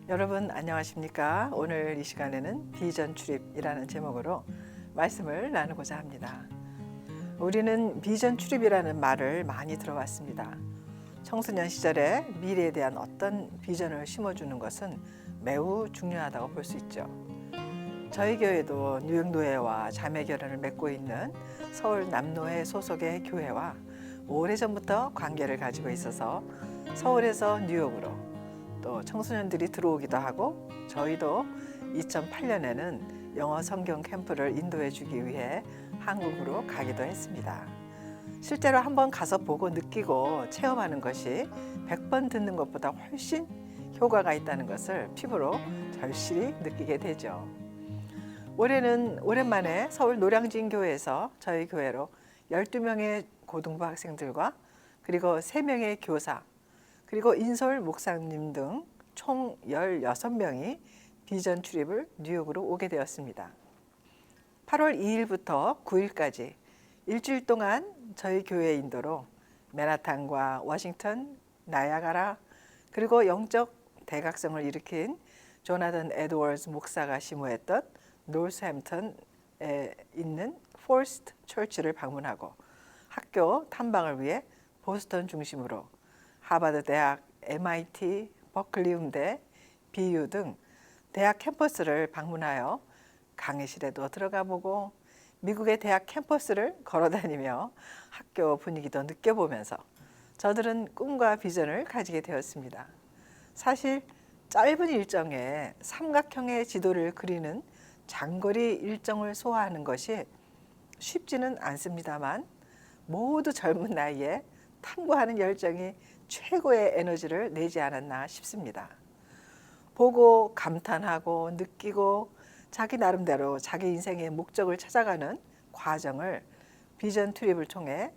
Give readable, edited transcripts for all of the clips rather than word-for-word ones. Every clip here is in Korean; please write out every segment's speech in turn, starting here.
여러분 안녕하십니까? 오늘 이 시간에는 비전 출입이라는 제목으로 말씀을 나누고자 합니다. 우리는 비전 출입이라는 말을 많이 들어왔습니다. 청소년 시절에 미래에 대한 어떤 비전을 심어주는 것은 매우 중요하다고 볼 수 있죠. 저희 교회도 뉴욕노회와 자매결연을 맺고 있는 서울 남노회 소속의 교회와 오래전부터 관계를 가지고 있어서 서울에서 뉴욕으로 또 청소년들이 들어오기도 하고 저희도 2008년에는 영어 성경 캠프를 인도해 주기 위해 한국으로 가기도 했습니다. 실제로 한번 가서 보고 느끼고 체험하는 것이 100번 듣는 것보다 훨씬 효과가 있다는 것을 피부로 절실히 느끼게 되죠. 올해는 오랜만에 서울 노량진 교회에서 저희 교회로 12명의 고등부 학생들과 그리고 3명의 교사 그리고 인솔 목사님 등 총 16명이 비전 출입을 뉴욕으로 오게 되었습니다. 8월 2일부터 9일까지 일주일 동안 저희 교회 인도로 맨하탄과 워싱턴, 나야가라 그리고 영적 대각성을 일으킨 조나단 에드워즈 목사가 심호했던 노스햄튼에 있는 포스트 처치를 방문하고 학교 탐방을 위해 보스턴 중심으로 하버드 대학, MIT, 버클리 음대, BU 등 대학 캠퍼스를 방문하여 강의실에도 들어가 보고 미국의 대학 캠퍼스를 걸어다니며 학교 분위기도 느껴보면서 저들은 꿈과 비전을 가지게 되었습니다. 사실 짧은 일정에 삼각형의 지도를 그리는 장거리 일정을 소화하는 것이 쉽지는 않습니다만 모두 젊은 나이에 탐구하는 열정이 최고의 에너지를 내지 않았나 싶습니다. 보고 감탄하고 느끼고 자기 나름대로 자기 인생의 목적을 찾아가는 과정을 비전 트립을 통해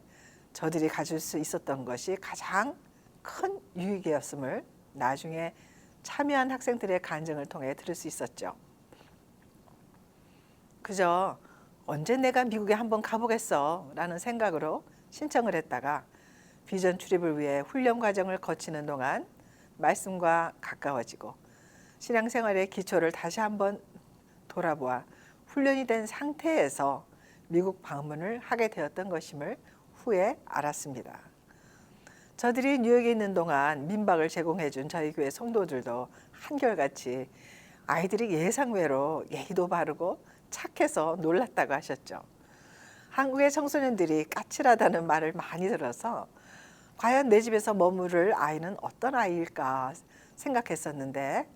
저들이 가질 수 있었던 것이 가장 큰 유익이었음을 나중에 참여한 학생들의 간증을 통해 들을 수 있었죠. 그저 언제 내가 미국에 한번 가보겠어 라는 생각으로 신청을 했다가 비전 출입을 위해 훈련 과정을 거치는 동안 말씀과 가까워지고 신앙생활의 기초를 다시 한번 돌아보아 훈련이 된 상태에서 미국 방문을 하게 되었던 것임을 후에 알았습니다. 저들이 뉴욕에 있는 동안 민박을 제공해 준 저희 교회 성도들도 한결같이 아이들이 예상외로 예의도 바르고 착해서 놀랐다고 하셨죠. 한국의 청소년들이 까칠하다는 말을 많이 들어서 과연 내 집에서 머무를 아이는 어떤 아이일까 생각했었는데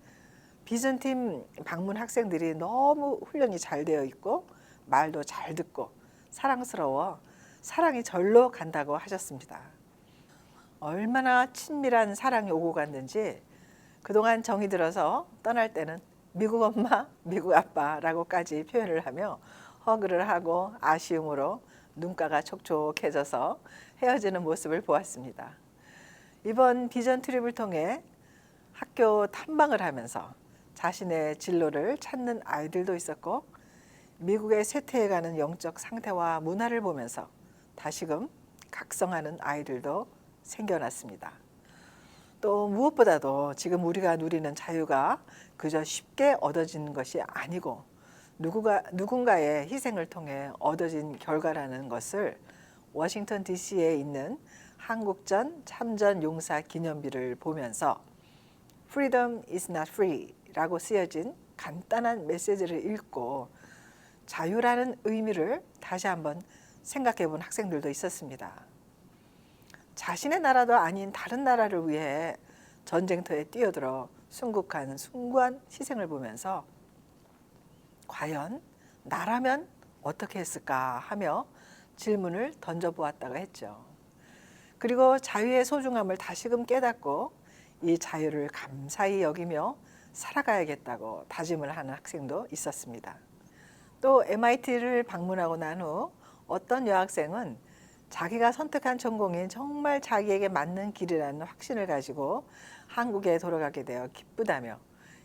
비전팀 방문 학생들이 너무 훈련이 잘 되어 있고 말도 잘 듣고 사랑스러워 사랑이 절로 간다고 하셨습니다. 얼마나 친밀한 사랑이 오고 갔는지 그동안 정이 들어서 떠날 때는 미국 엄마, 미국 아빠라고까지 표현을 하며 허그를 하고 아쉬움으로 눈가가 촉촉해져서 헤어지는 모습을 보았습니다. 이번 비전 트립을 통해 학교 탐방을 하면서 자신의 진로를 찾는 아이들도 있었고 미국에 쇠퇴해가는 영적 상태와 문화를 보면서 다시금 각성하는 아이들도 생겨났습니다. 또 무엇보다도 지금 우리가 누리는 자유가 그저 쉽게 얻어지는 것이 아니고 누군가의 희생을 통해 얻어진 결과라는 것을 워싱턴 DC에 있는 한국전 참전 용사 기념비를 보면서 Freedom is not free 라고 쓰여진 간단한 메시지를 읽고 자유라는 의미를 다시 한번 생각해 본 학생들도 있었습니다. 자신의 나라도 아닌 다른 나라를 위해 전쟁터에 뛰어들어 순국한 숭고한 희생을 보면서 과연 나라면 어떻게 했을까 하며 질문을 던져보았다고 했죠. 그리고 자유의 소중함을 다시금 깨닫고 이 자유를 감사히 여기며 살아가야겠다고 다짐을 하는 학생도 있었습니다. 또 MIT를 방문하고 난 후 어떤 여학생은 자기가 선택한 전공이 정말 자기에게 맞는 길이라는 확신을 가지고 한국에 돌아가게 되어 기쁘다며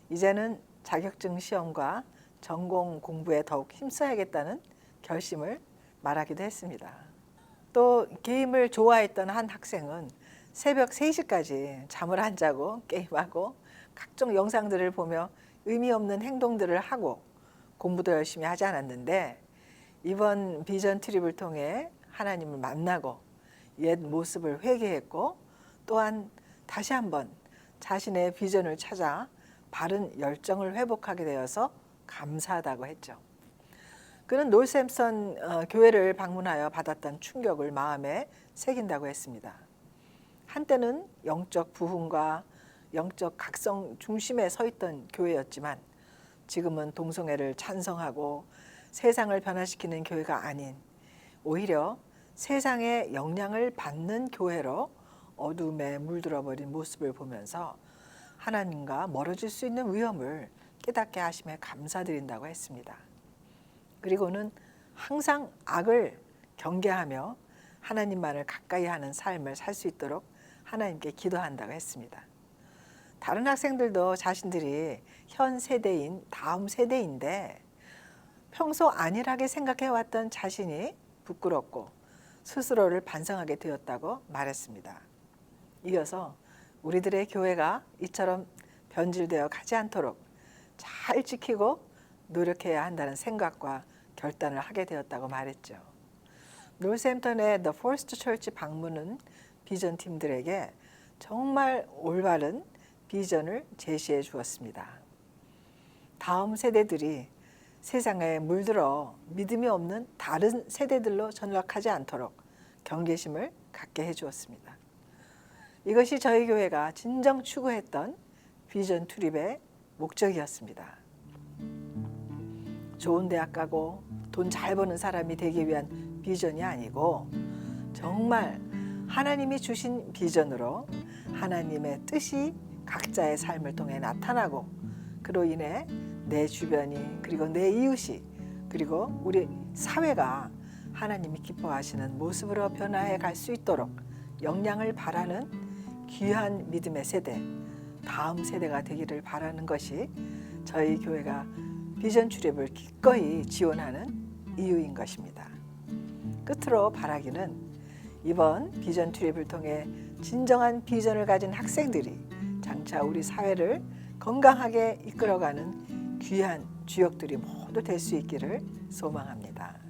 이제는 자격증 시험과 전공 공부에 더욱 힘써야겠다는 결심을 말하기도 했습니다. 또 게임을 좋아했던 한 학생은 새벽 3시까지 잠을 안 자고 게임하고 각종 영상들을 보며 의미 없는 행동들을 하고 공부도 열심히 하지 않았는데 이번 비전 트립을 통해 하나님을 만나고 옛 모습을 회개했고 또한 다시 한번 자신의 비전을 찾아 바른 열정을 회복하게 되어서 감사하다고 했죠. 그는 놀샘선 교회를 방문하여 받았던 충격을 마음에 새긴다고 했습니다. 한때는 영적 부흥과 영적 각성 중심에 서 있던 교회였지만 지금은 동성애를 찬성하고 세상을 변화시키는 교회가 아닌 오히려 세상의 영향을 받는 교회로 어둠에 물들어버린 모습을 보면서 하나님과 멀어질 수 있는 위험을 깨닫게 하심에 감사드린다고 했습니다. 그리고는 항상 악을 경계하며 하나님만을 가까이 하는 삶을 살 수 있도록 하나님께 기도한다고 했습니다. 다른 학생들도 자신들이 현 세대인 다음 세대인데 평소 안일하게 생각해왔던 자신이 부끄럽고 스스로를 반성하게 되었다고 말했습니다. 이어서 우리들의 교회가 이처럼 변질되어 가지 않도록 잘 지키고 노력해야 한다는 생각과 결단을 하게 되었다고 말했죠. 놀샘턴의 The First Church 방문은 비전 팀들에게 정말 올바른 비전을 제시해 주었습니다. 다음 세대들이 세상에 물들어 믿음이 없는 다른 세대들로 전락하지 않도록 경계심을 갖게 해 주었습니다. 이것이 저희 교회가 진정 추구했던 비전 투립의 목적이었습니다. 좋은 대학 가고 돈 잘 버는 사람이 되기 위한 비전이 아니고 정말 하나님이 주신 비전으로 하나님의 뜻이 각자의 삶을 통해 나타나고 그로 인해 내 주변이 그리고 내 이웃이 그리고 우리 사회가 하나님이 기뻐하시는 모습으로 변화해 갈 수 있도록 영향을 바라는 귀한 믿음의 세대, 다음 세대가 되기를 바라는 것이 저희 교회가 비전 출입을 기꺼이 지원하는 이유인 것입니다. 끝으로 바라기는 이번 비전 출입을 통해 진정한 비전을 가진 학생들이 장차 우리 사회를 건강하게 이끌어가는 귀한 주역들이 모두 될 수 있기를 소망합니다.